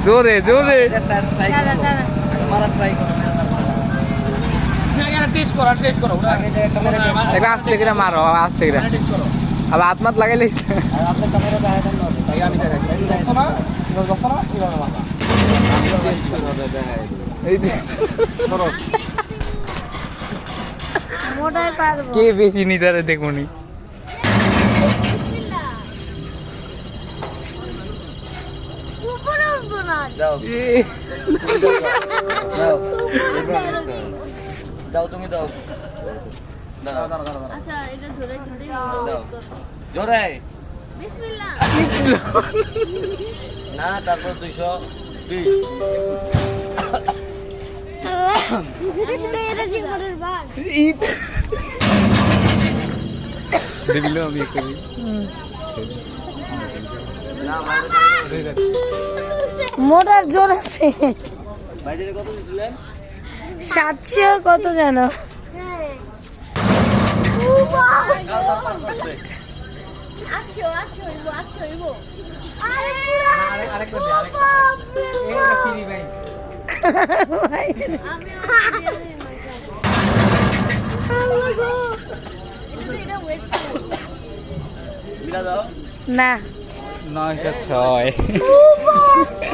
জোরে জোরে আস্তে করে মারো আস্তে করে আবার হাত মাত লাগাইলে কে বেশি নিতারে দেখুনি দাও তুমি দাও আচ্ছা এটা ধরে ধরে জোরে বিসমিল্লাহ না তারপর 220 এটা জীবনের ভাগ দিবিল আমি করি না মোটার জোর আছে বাইরে কত দিছিলেন 700 কত জানো দাও না 906